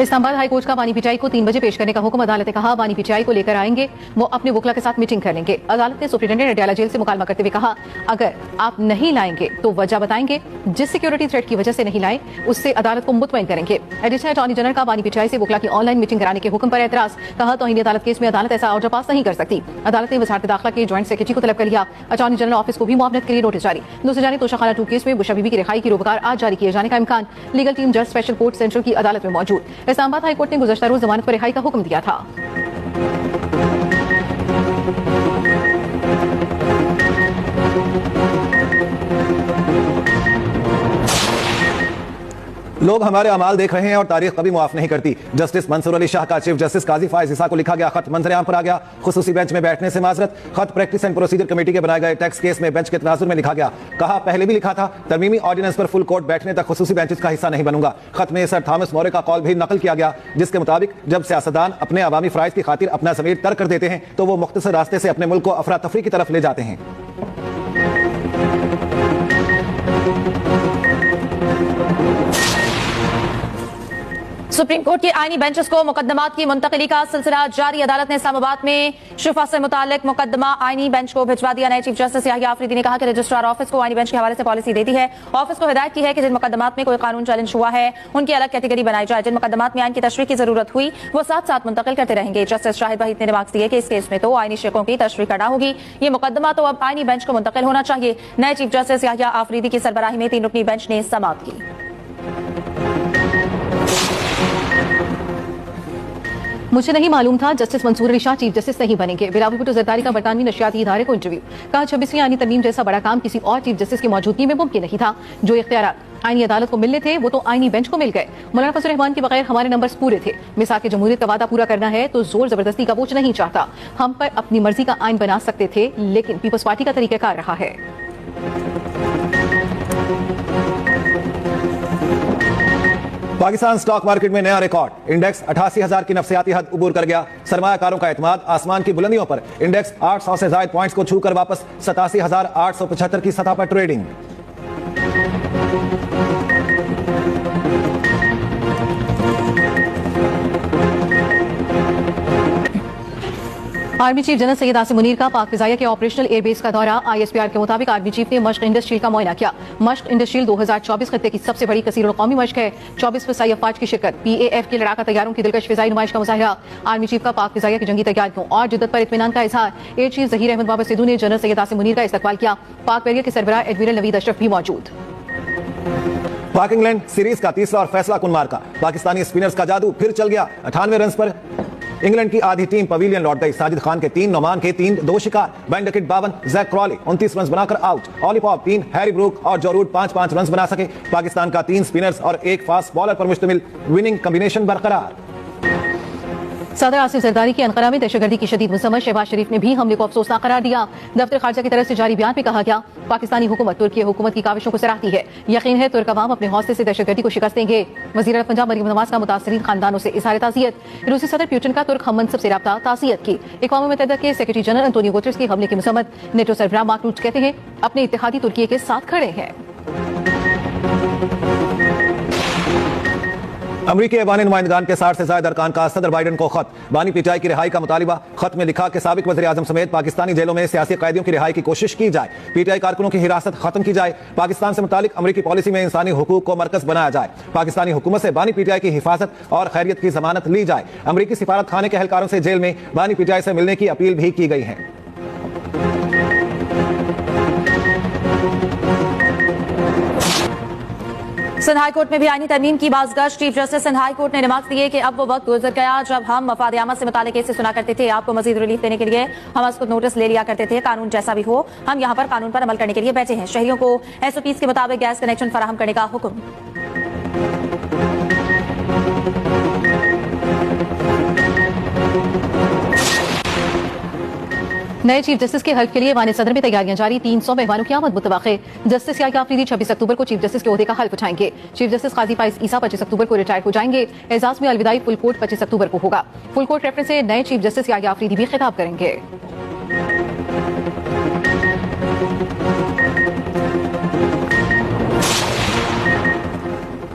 اسلام آباد high court کا بانی پی ٹی آئی کو 3 بجے پیش کرنے کا حکم. عدالت نے کہا بانی پی ٹی آئی کو لے کر آئیں گے, وہ اپنے وکلا کے ساتھ میٹنگ کر لیں گے. عدالت نے سپرنٹینڈنٹ اڈیالہ جیل سے مکالمہ کرتے ہوئے کہا اگر آپ نہیں لائیں گے تو وجہ بتائیں گے, جس سیکیورٹی تھریٹ کی وجہ سے نہیں لائیں اس سے عدالت کو مطمئن کریں گے. ایڈیشنل اٹارنی جنرل کا بانی پی ٹی آئی سے وکلا کی آن لائن میٹنگ کرانے کے حکم پر اعتراض. کہا توہین عدالت کیس میں عدالت ایسا آرڈر پاس نہیں کر سکتی. عدالت نے وزارت داخلہ کے جوائنٹ سیکرٹری کو طلب کر لیا. اٹارنی جنرل آفس کو بھی معاونت کے لیے نوٹس جاری. دوسری جانب توشہ خانہ 2 کیس میں بشرا بی بی کی رہائی کی روزگار آج جاری کیے جانے کا امکان. لیگل ٹیم جج اسپیشل کورٹ سینٹرل کی عدالت میں موجود. اسلام آباد ہائی کورٹ نے گزشتہ روز ضمانت پر رہائی کا حکم دیا تھا. لوگ ہمارے اعمال دیکھ رہے ہیں اور تاریخ کبھی معاف نہیں کرتی. جسٹس منصور علی شاہ کا چیف جسٹس قاضی فائز عیسیٰ کو لکھا گیا خط منظر عام پر آ گیا. خصوصی بینچ میں بیٹھنے سے معذرت. خط پریکٹس اینڈ پروسیجر کمیٹی کے بنائے گئے ٹیکس کیس میں بینچ کے تناظر میں لکھا گیا. کہا پہلے بھی لکھا تھا ترمیمی آرڈیننس پر فل کورٹ بیٹھنے تک خصوصی بینچز کا حصہ نہیں بنوں گا. خط میں سر تھامس مورے کا قول بھی نقل کیا گیا جس کے مطابق جب سیاستدان اپنے عوامی فرائض کی خاطر اپنا ضمیر ترک کر دیتے ہیں تو وہ مختصر راستے سے اپنے ملک کو افراتفری کی طرف لے جاتے ہیں. سپریم کورٹ کے آئینی بینچز کو مقدمات کی منتقلی کا سلسلہ جاری. عدالت نے اسلام آباد میں شفا سے متعلق مقدمہ آئینی بینچ کو بھجوا دیا. نئے چیف جسٹس یحییٰ آفریدی نے کہا کہ رجسٹرار آفس کو آئینی بینچ کے حوالے سے پالیسی دیتی ہے. آفس کو ہدایت کی ہے کہ جن مقدمات میں کوئی قانون چیلنج ہوا ہے ان کی الگ کیٹیگری بنائی جائے. جن مقدمات میں آئین کی تشریح کی ضرورت ہوئی وہ ساتھ ساتھ منتقل کرتے رہیں گے. جسٹس شاہد وحید نے ریمارکس دیے کہ اس کیس میں تو آئینی شقوں کی تشریح کرنا ہوگی. یہ مقدمہ تو اب آئینی بینچ کو منتقل ہونا چاہیے. نئے چیف جسٹس یحییٰ آفریدی کی سربراہی میں 3 رکنی بینچ نے سماعت کی. مجھے نہیں معلوم تھا جسٹس منصور علی شاہ چیف جسٹس نہیں بنیں گے. بلاول بھٹو زرداری کا برطانوی نشریاتی ادارے کو انٹرویو. کہا 26ویں آئینی ترمیم جیسا بڑا کام کسی اور چیف جسٹس کی موجودگی میں ممکن نہیں تھا. جو اختیارات آئینی عدالت کو ملنے تھے وہ تو آئینی بینچ کو مل گئے. مولانا فضل الرحمان کے بغیر ہمارے نمبرز پورے تھے. مثال کے جمہوریت کا وعدہ پورا کرنا ہے تو زور زبردستی کا بوجھ نہیں چاہتا. ہم پر اپنی مرضی کا آئین بنا سکتے تھے لیکن پیپلز پارٹی کا طریقہ کار رہا ہے. پاکستان سٹاک مارکیٹ میں نیا ریکارڈ. انڈیکس 88,000 کی نفسیاتی حد عبور کر گیا. سرمایہ کاروں کا اعتماد آسمان کی بلندیوں پر. انڈیکس 800 سے زائد پوائنٹس کو چھو کر واپس 87,875 کی سطح پر trading. Army chief general Syed Asim Munir کا پاک فضائیہ کے آپریشنل ایئر بیس کا دورہ. آئی ایس پی آر کے مطابق آرمی چیف نے مشق انڈسٹریل کا معائنہ کیا. مشق انڈسٹریل 2024 خطے کی سب سے بڑی کثیر القومی مشق ہے. 24 فضائی افواج کی شرکت. پی اے ایف کے لڑاکا طیاروں کی دلکش فضائی نمائش کا مظاہرہ. آرمی چیف کا پاک فضائیہ کی جنگی تیاریوں اور جدت پر اطمینان کا اظہار. ایئر چیف ظہیر احمد بابر سدھو نے جنرل سید عاصم منیر کا استقبال کیا. پاک بیریئر کے سربراہ ایڈمرل نوید اشرف بھی موجود. پاک انگلینڈ سیریز کا تیسرا اور فیصلہ کن مارکا. پاکستانی اسپنرز کا جادو پھر چل گیا. 98 رنز پر انگلینڈ کی آدھی ٹیم پویلین لوٹ گئی. ساجد خان کے 3, نعمان کے 3, 2 شکار. بین ڈکٹ 52, زیک کرالی 29 رنز بنا کر آؤٹ. اولی پاپ 3, ہیری بروک اور جو روٹ 5 رنز بنا سکے. پاکستان کا 3 اسپنرز اور 1 فاسٹ بالر پر مشتمل وننگ کمبینیشن برقرار. صدر آصف زرداری کی انقرہ میں دہشت گردی کی شدید مذمت. شہباز شریف نے بھی حملے کو افسوسناک قرار دیا. دفتر خارجہ کی طرف سے جاری بیان میں کہا گیا پاکستانی حکومت ترکی حکومت کی کاوشوں کو سراہتی ہے. یقین ہے ترک عوام اپنے حوصلے سے دہشت گردی کو شکست دیں گے. وزیر پنجاب مریم نواز کا متاثرین خاندانوں سے اظہار تعزیت. روسی صدر پیوٹن کا ترک ہم منصب سے رابطہ تعزیت کی. اقوام متحدہ کے سیکرٹری جنرل انٹونیو گوٹرس کی حملے کی مذمت. نیٹو سربراہ مارک روٹ کہتے ہیں اپنے اتحادی ترکی کے ساتھ کھڑے ہیں. امریکی ایوان نمائندگان کے 60 سے زائد ارکان کا صدر بائیڈن کو خط. بانی پی ٹی آئی کی رہائی کا مطالبہ. خط میں لکھا کہ سابق وزیر اعظم سمیت پاکستانی جیلوں میں سیاسی قیدیوں کی رہائی کی کوشش کی جائے. پی ٹی آئی کارکنوں کی حراست ختم کی جائے. پاکستان سے متعلق امریکی پالیسی میں انسانی حقوق کو مرکز بنایا جائے. پاکستانی حکومت سے بانی پی ٹی آئی کی حفاظت اور خیریت کی ضمانت لی جائے. امریکی سفارت خانے کے اہلکاروں سے جیل میں بانی پی ٹی آئی سے ملنے کی اپیل بھی کی گئی ہے. سندھ ہائی کورٹ میں بھی آئینی ترمیم کی بازگشت. Chief justice Sindh high court نے ریمارکس دیے کہ اب وہ وقت گزر گیا جب ہم مفاد عامہ سے متعلق کیسز سنا کرتے تھے. آپ کو مزید ریلیف دینے کے لیے ہم اس کو نوٹس لے لیا کرتے تھے. قانون جیسا بھی ہو ہم یہاں پر قانون پر عمل کرنے کے لیے بیٹھے ہیں. شہریوں کو ایس او پیز کے مطابق گیس کنیکشن فراہم کرنے کا حکم. نئے چیف جسٹس کے حلف کے لیے ایوان صدر میں تیاریاں جاری. 300 مہمانوں کی آمد متوقع. جسٹس یحییٰ آفریدی 26 اکتوبر کو چیف جسٹس کے عہدے کا حلف اٹھائیں گے. چیف جسٹس قاضی فائز عیسیٰ 25 اکتوبر کو ریٹائر ہو جائیں گے. اعزاز میں الوداعی فل کورٹ 25 اکتوبر کو ہوگا. فل کورٹ ریفرنس سے نئے چیف جسٹس یحییٰ آفریدی بھی خطاب کریں گے.